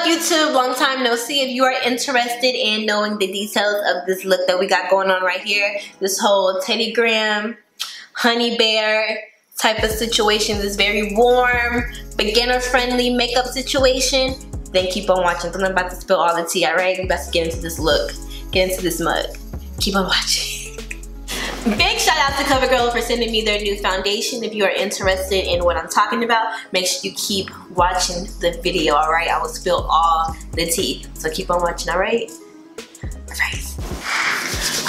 up, YouTube? Long time no see. If you are interested in knowing the details of this look that we got going on right here, this whole Teddy Graham, honey bear type of situation, this very warm, beginner-friendly makeup situation, then keep on watching because I'm about to spill all the tea, alright? We about to get into this look, get into this mug. Keep on watching. Big shout out to Covergirl for sending me their new foundation. If you are interested in what I'm talking about, make sure you keep watching the video, alright? I will spill all the tea, so keep on watching, alright?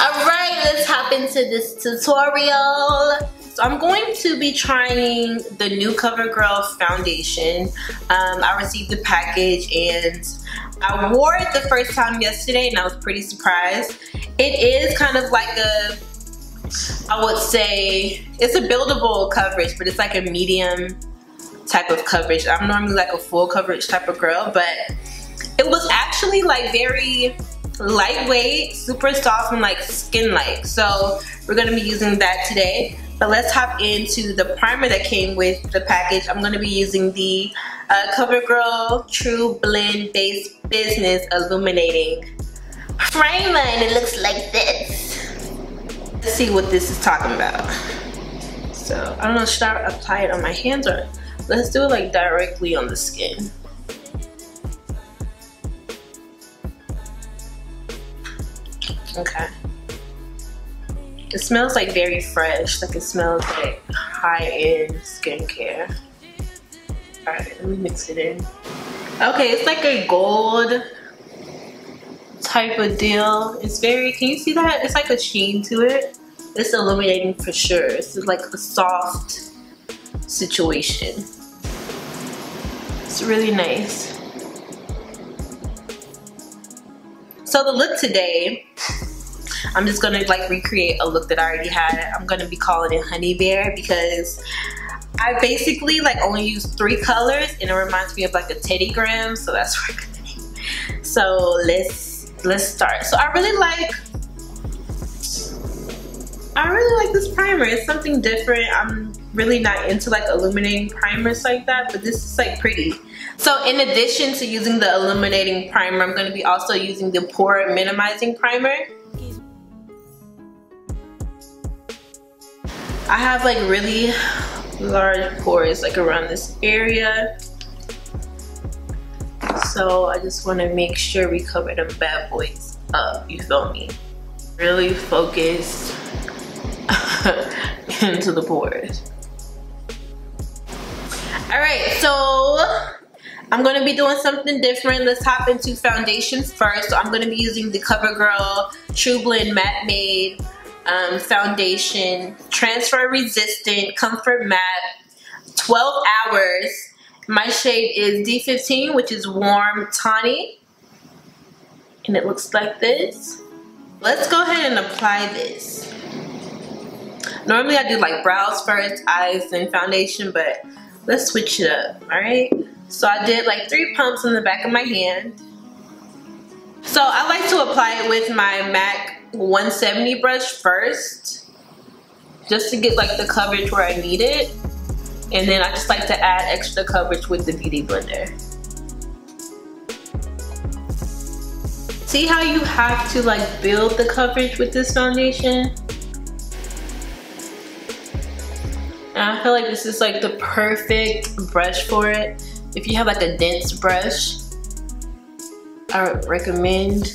Alright, let's hop into this tutorial. So I'm going to be trying the new Covergirl foundation. I received the package and I wore it the first time yesterday and I was pretty surprised. It is kind of like a, I would say, it's a buildable coverage, but it's like a medium type of coverage. I'm normally like a full coverage type of girl, but it was actually like very lightweight, super soft, and like skin-like. So we're gonna be using that today. But let's hop into the primer that came with the package. I'm gonna be using the Covergirl Trublend Base Business Illuminating Primer, and it looks like this. Let's see what this is talking about. So I don't know, should I apply it on my hands or let's do it like directly on the skin. Okay. It smells like very fresh, like it smells like high-end skincare. Alright, let me mix it in. Okay, it's like a gold type of deal. It's very, can you see that? It's like a sheen to it. It's illuminating for sure. It's like a soft situation. It's really nice. So the look today, I'm just gonna like recreate a look that I already had. I'm gonna be calling it Honey Bear because I basically like only use 3 colors and it reminds me of like a Teddy Graham, so that's where I'm gonna name. So let's start. So I really like this primer. It's something different. I'm really not into like illuminating primers like that, but this is like pretty. So in addition to using the illuminating primer, I'm going to be also using the pore minimizing primer. I have like really large pores like around this area, so I just want to make sure we cover them bad boys up, you feel me? Really focus into the pores. Alright, so I'm going to be doing something different. Let's hop into foundation first. So I'm going to be using the Covergirl Trublend Matte Made Foundation, Transfer Resistant, Comfort Matte, 12 hours. My shade is D15, which is Warm Tawny. And it looks like this. Let's go ahead and apply this. Normally I do like brows first, eyes, then foundation, but let's switch it up, alright? So I did like 3 pumps on the back of my hand. So I like to apply it with my MAC 170 brush first, just to get like the coverage where I need it. And then I just like to add extra coverage with the Beauty Blender. See how you have to like build the coverage with this foundation? And I feel like this is like the perfect brush for it. If you have like a dense brush, I would recommend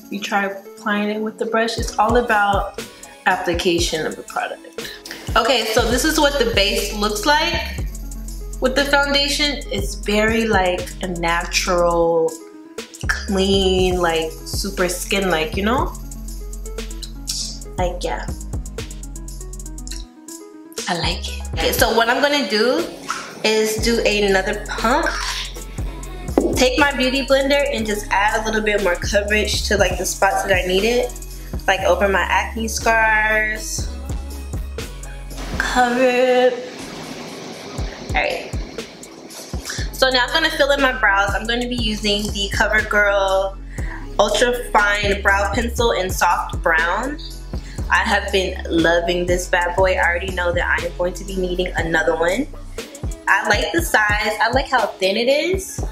you try applying it with the brush. It's all about application of the product. Okay, so this is what the base looks like with the foundation. It's very like a natural, clean, like super skin-like, you know? Like, yeah. I like it. Okay, so what I'm gonna do is do another pump. Take my Beauty Blender and just add a little bit more coverage to like the spots that I need it. Like over my acne scars. Cover it. Alright. So now I'm gonna fill in my brows. I'm gonna be using the Covergirl Ultra Fine Brow Pencil in Soft Brown. I have been loving this bad boy. I already know that I am going to be needing another one. I like the size. I like how thin it is.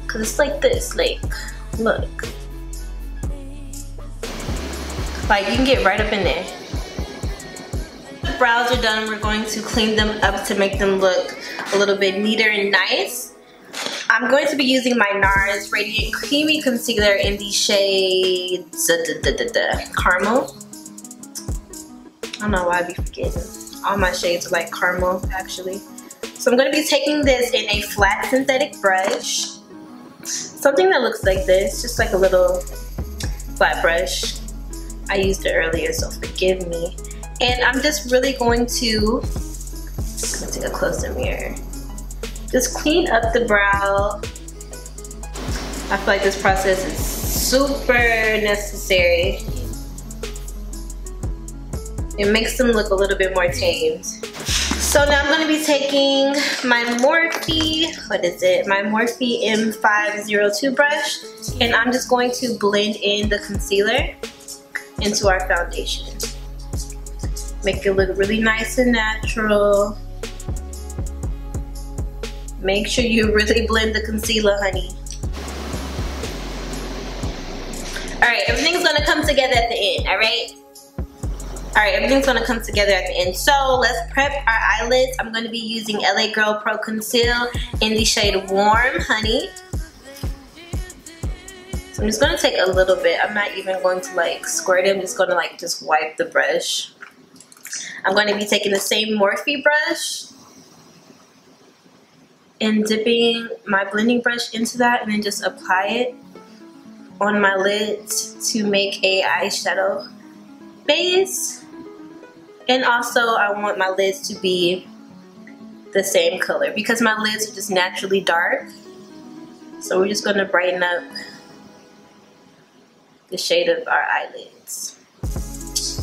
Cause it's like this, like, look. Like, you can get right up in there. The brows are done. We're going to clean them up to make them look a little bit neater and nice. I'm going to be using my NARS Radiant Creamy Concealer in the shade Caramel. I don't know why I be forgetting. All my shades are like caramel, actually. So I'm going to be taking this in a flat synthetic brush. Something that looks like this, just like a little flat brush. I used it earlier, so forgive me. And I'm just really going to, let's take a closer mirror. Just clean up the brow. I feel like this process is super necessary. It makes them look a little bit more tamed. So now I'm going to be taking my Morphe, my Morphe M502 brush, and I'm just going to blend in the concealer into our foundation. Make it look really nice and natural. Make sure you really blend the concealer, honey. Alright, everything's gonna come together at the end, alright? Alright, everything's gonna come together at the end. So let's prep our eyelids. I'm gonna be using LA Girl Pro Conceal in the shade Warm Honey. So I'm just gonna take a little bit. I'm not even going to like squirt it. I'm just gonna like just wipe the brush. I'm gonna be taking the same Morphe brush and dipping my blending brush into that and then just apply it on my lids to make a eyeshadow base. And also I want my lids to be the same color because my lids are just naturally dark. So we're just gonna brighten up the shade of our eyelids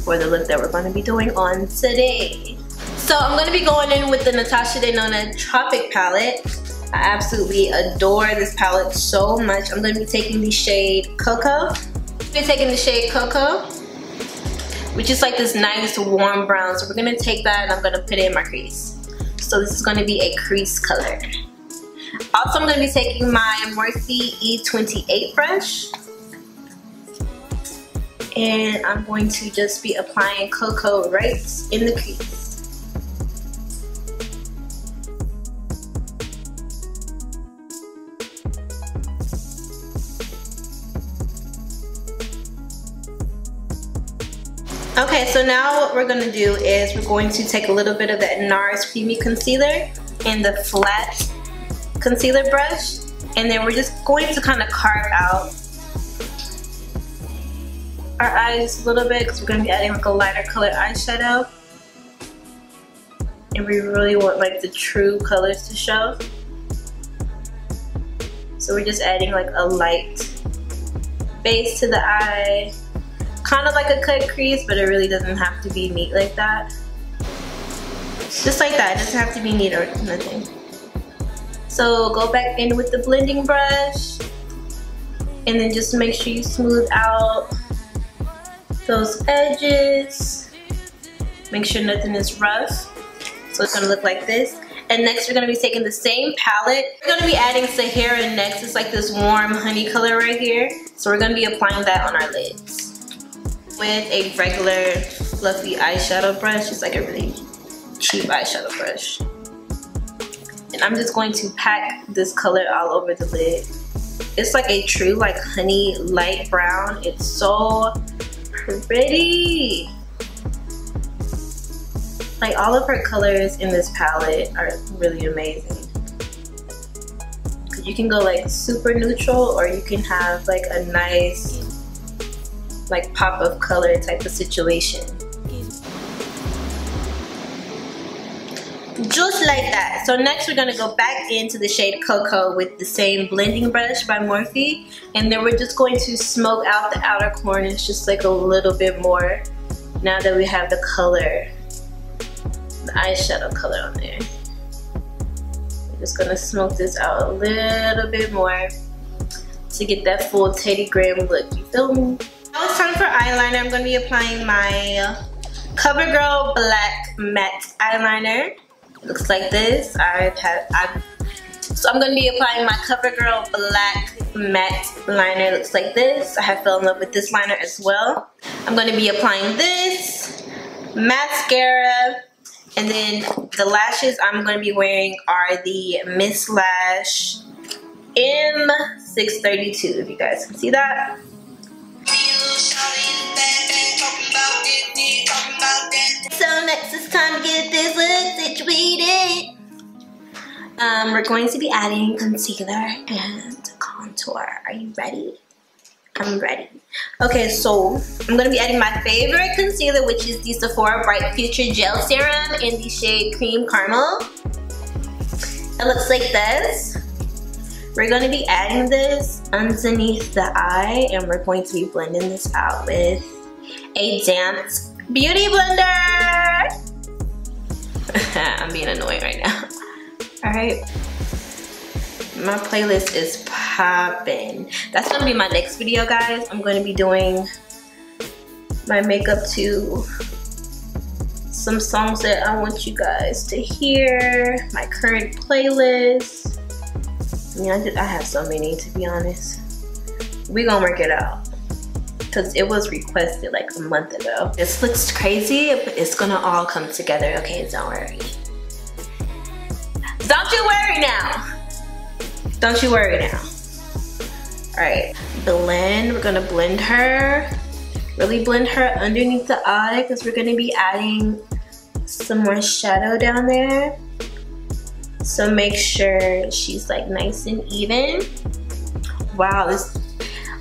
for the look that we're gonna be doing on today. So I'm going to be going in with the Natasha Denona Tropic palette. I absolutely adore this palette so much. I'm going to be taking the shade Cocoa. Which is like this nice warm brown. So we're going to take that and I'm going to put it in my crease. So this is going to be a crease color. Also, I'm going to be taking my Morphe E28 brush. And I'm going to just be applying Cocoa right in the crease. Okay, so now what we're gonna do is we're going to take a little bit of that NARS Creamy Concealer in the flat concealer brush, and then we're just going to kind of carve out our eyes a little bit because we're gonna be adding like a lighter color eyeshadow, and we really want like the true colors to show. So we're just adding like a light base to the eye. Kind of like a cut crease, but it really doesn't have to be neat like that. Just like that, it doesn't have to be neat or nothing. So go back in with the blending brush and then just make sure you smooth out those edges. Make sure nothing is rough. So it's gonna look like this. And next we're gonna be taking the same palette. We're gonna be adding Sahara next. It's like this warm honey color right here. So we're gonna be applying that on our lids with a regular fluffy eyeshadow brush. It's like a really cheap eyeshadow brush. And I'm just going to pack this color all over the lid. It's like a true like honey light brown. It's so pretty. Like all of her colors in this palette are really amazing. You can go like super neutral, or you can have like a nice like pop of color type of situation. Just like that. So next we're gonna go back into the shade Cocoa with the same blending brush by Morphe, and then we're just going to smoke out the outer corners just like a little bit more now that we have the color, the eyeshadow color on there. We're just gonna smoke this out a little bit more to get that full Teddy Graham look, you feel me? Now it's time for eyeliner. I'm gonna be applying my Covergirl Black Matte Eyeliner. Looks like this. I've So I'm going to be applying my CoverGirl Black Matte Liner. It looks like this. I have fell in love with this liner as well. I'm going to be applying this mascara. And then the lashes I'm going to be wearing are the Miss Lash M632, if you guys can see that. So next it's time to get this look situated. We're going to be adding concealer and contour. Are you ready? I'm ready. Okay, so I'm going to be adding my favorite concealer, which is the Sephora Bright Future Gel Serum in the shade Cream Caramel. It looks like this. We're going to be adding this underneath the eye, and we're going to be blending this out with a damp beauty blender. I'm being annoying right now. Alright. My playlist is popping. That's going to be my next video, guys. I'm going to be doing my makeup to some songs that I want you guys to hear. My current playlist. I mean, I have so many, to be honest. We're going to work it out. Because it was requested like a month ago. This looks crazy, but it's going to all come together. Okay, don't worry. Don't you worry now. Don't you worry now. Alright, blend. We're gonna blend her. Really blend her underneath the eye because we're gonna be adding some more shadow down there. So make sure she's like nice and even. Wow, this,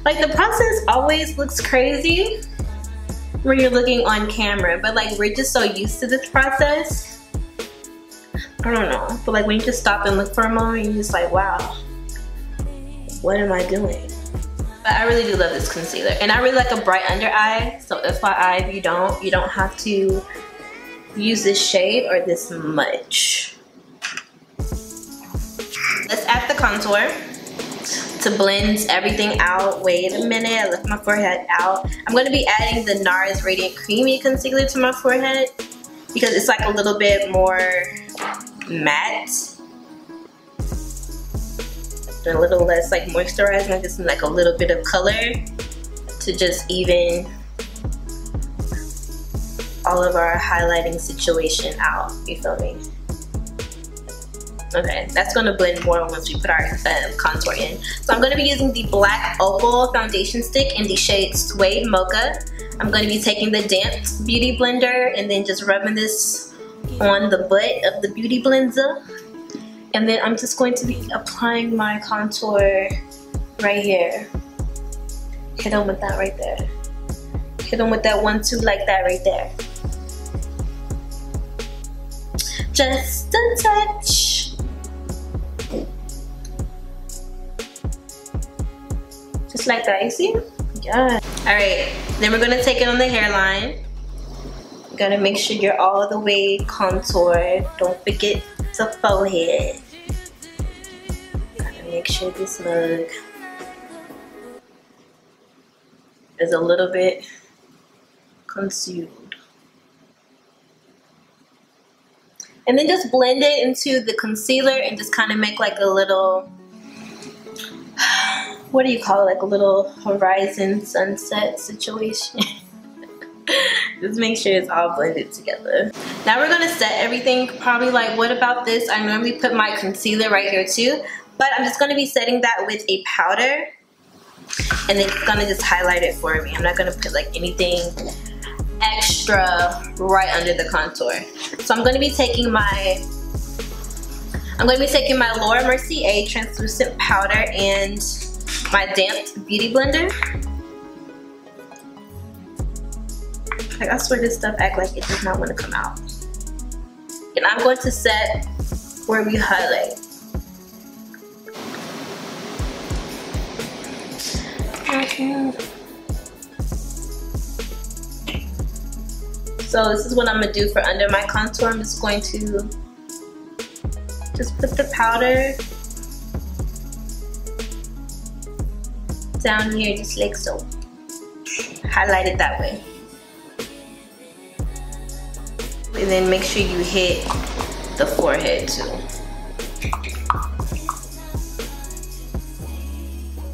like the process always looks crazy when you're looking on camera, but like we're just so used to this process. I don't know, but like when you just stop and look for a moment, you're just like, wow, what am I doing? But I really do love this concealer, and I really like a bright under eye. So FYI, if you don't have to use this shade or this much. Let's add the contour to blend everything out. Wait a minute, I left my forehead out. I'm going to be adding the NARS Radiant Creamy Concealer to my forehead because it's like a little bit more matte and a little less like moisturizing, just like a little bit of color to just even all of our highlighting situation out. You feel me? Okay, that's gonna blend more once we put our contour in. So I'm gonna be using the Black Opal foundation stick in the shade Suede Mocha. I'm gonna be taking the damp beauty blender and then just rubbing this on the butt of the beauty blender. And then I'm just going to be applying my contour right here. Hit them with that right there. Hit them with that 1-2 like that right there. Just a touch. Just like that, you see? Yeah. Alright, then we're gonna take it on the hairline. You gotta make sure you're all the way contoured. Don't forget the forehead. Gotta make sure this mug is a little bit concealed. And then just blend it into the concealer and just kind of make like a little, what do you call it? Like a little horizon sunset situation. Just make sure it's all blended together. Now we're gonna set everything. Probably like, what about this? I normally put my concealer right here too, but I'm just gonna be setting that with a powder, and it's gonna just highlight it for me. I'm not gonna put like anything extra right under the contour. So I'm gonna be taking my Laura Mercier translucent powder and my damp beauty blender. Like, I swear this stuff act like it does not want to come out. And I'm going to set where we highlight. Okay. So this is what I'm going to do for under my contour. I'm just going to just put the powder down here just like so. Highlight it that way. And then make sure you hit the forehead too.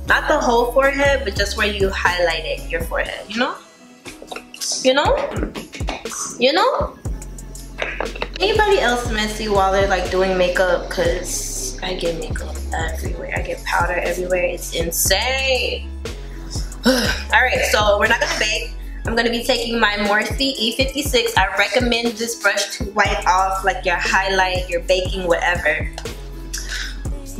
Not the whole forehead, but just where you highlighted your forehead, you know? You know? You know? Anybody else messy while they're like doing makeup? Cause I get makeup everywhere. I get powder everywhere. It's insane. Alright, so we're not gonna bake. I'm gonna be taking my Morphe E56. I recommend this brush to wipe off like your highlight, your baking, whatever.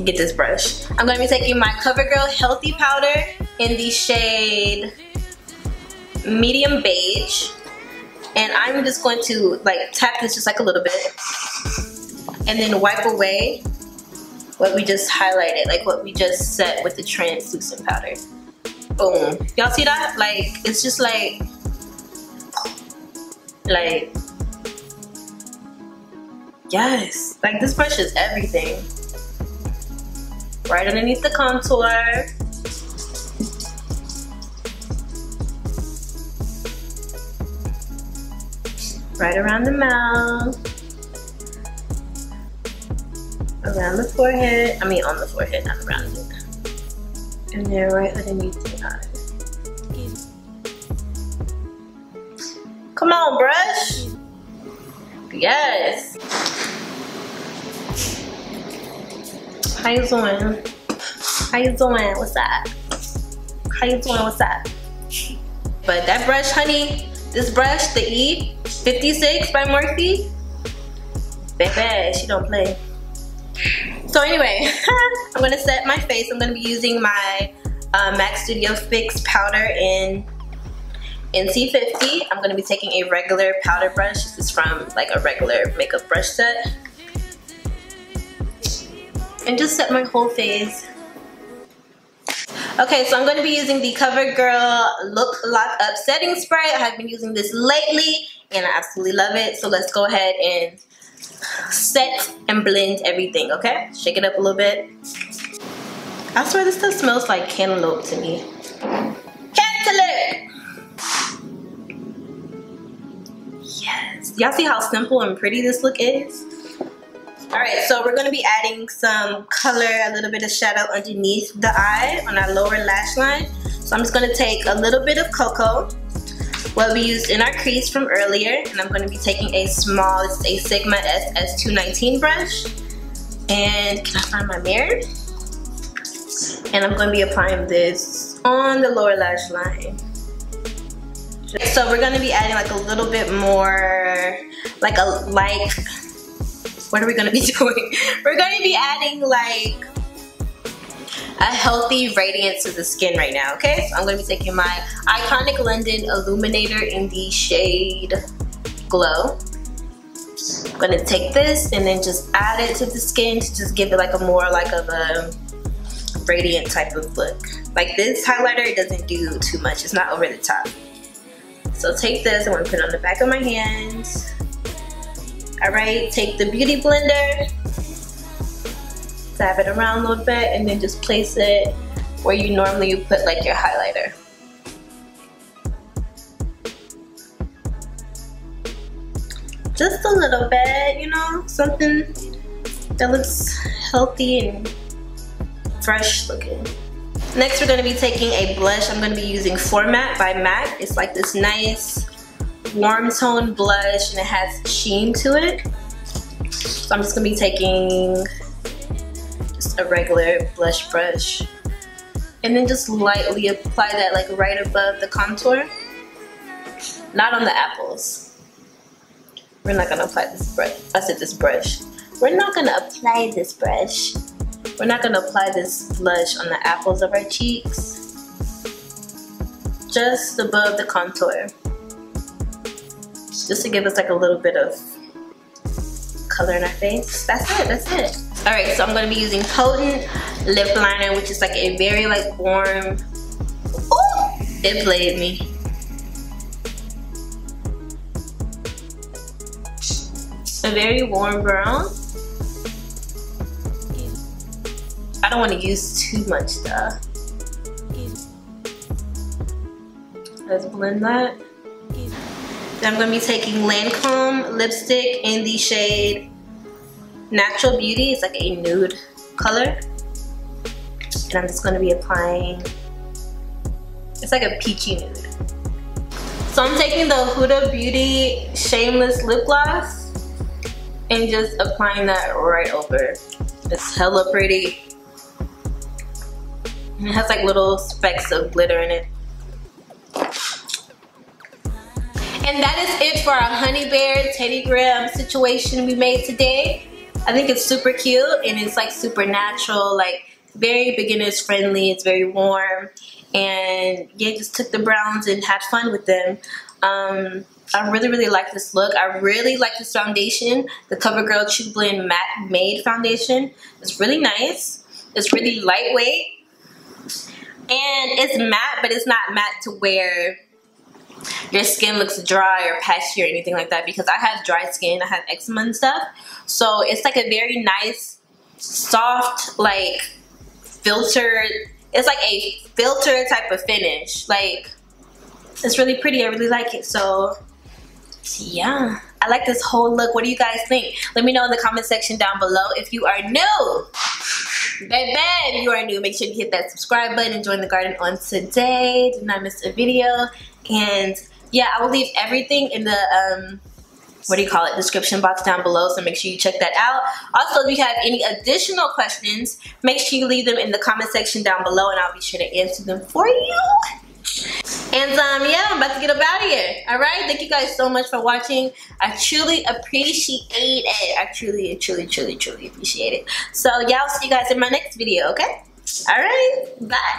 Get this brush. I'm gonna be taking my Covergirl Healthy Powder in the shade Medium Beige. And I'm just going to like tap this just like a little bit. And then wipe away what we just highlighted, like what we just set with the translucent powder. Boom. Y'all see that? Like, it's just like, yes. Like, this brush is everything. Right underneath the contour. Right around the mouth. Around the forehead. I mean, on the forehead, not around it. And then right underneath the eye. Come on, brush. Yes. How you doing? How you doing? What's up? How you doing? What's up? But that brush, honey, this brush, the E56 by Morphe, baby, she don't play. So anyway, I'm gonna set my face. I'm gonna be using my MAC Studio Fix powder in NC50. I'm gonna be taking a regular powder brush. This is from like a regular makeup brush set. And just set my whole face. Okay, so I'm going to be using the CoverGirl Look Lock Up Setting Spray. I have been using this lately and I absolutely love it. So let's go ahead and set and blend everything, okay? Shake it up a little bit. I swear this stuff smells like cantaloupe to me. Cantaloupe! Yes. Y'all see how simple and pretty this look is? Alright, so we're going to be adding some color, a little bit of shadow underneath the eye on our lower lash line. So I'm just going to take a little bit of cocoa, what we used in our crease from earlier, and I'm going to be taking a small, this is a Sigma SS219 brush. And can I find my mirror? And I'm going to be applying this on the lower lash line. So we're going to be adding like a little bit more, what are we gonna be doing? We're gonna be adding like a healthy radiance to the skin right now, okay? So I'm gonna be taking my Iconic London Illuminator in the shade Glow. I'm gonna take this and then just add it to the skin to just give it like a more like of a radiant type of look. Like this highlighter, it doesn't do too much. It's not over the top. So take this, I'm gonna put it on the back of my hands. Alright, take the Beauty Blender, dab it around a little bit, and then just place it where you normally put like your highlighter. Just a little bit, you know, something that looks healthy and fresh looking. Next, we're going to be taking a blush. I'm going to be using Format by MAC. It's like this nice warm tone blush and it has sheen to it. So I'm just gonna be taking just a regular blush brush and then just lightly apply that like right above the contour, not on the apples. We're not gonna apply this brush. I said this brush. We're not gonna apply this brush. We're not gonna apply this blush on the apples of our cheeks, just above the contour. Just to give us like a little bit of color in our face. That's it, that's it. Alright, so I'm going to be using Potent Lip Liner, which is like a very like warm, ooh, it played me. A very warm brown. I don't want to use too much stuff. Let's blend that. Then I'm going to be taking Lancome lipstick in the shade Natural Beauty. It's like a nude color. And I'm just gonna be applying, it's like a peachy nude. So I'm taking the Huda Beauty Shameless Lip Gloss and just applying that right over. It's hella pretty. And it has like little specks of glitter in it. And that is it for our Honey Bear Teddy Graham situation we made today. I think it's super cute and it's like super natural, like very beginners friendly. It's very warm, and yeah, just took the browns and had fun with them. I really like this look. I really like this foundation, the Covergirl Trublend Matte Made Foundation. It's really nice. It's really lightweight, and it's matte, but it's not matte to where your skin looks dry or patchy or anything like that, because I have dry skin, I have eczema and stuff. So it's like a very nice, soft, like filtered, it's like a filter type of finish. Like, it's really pretty, I really like it. So yeah, I like this whole look. What do you guys think? Let me know in the comment section down below. If you are new, if you are new, make sure you hit that subscribe button and join the garden on today. Do not miss a video. And yeah, I will leave everything in the description box down below, so make sure you check that out. Also, if you have any additional questions, make sure you leave them in the comment section down below, and I'll be sure to answer them for you. And yeah, I'm about to get up out of here. All right, thank you guys so much for watching. I truly appreciate it. I truly appreciate it. So yeah, I'll see you guys in my next video. Okay, all right, bye.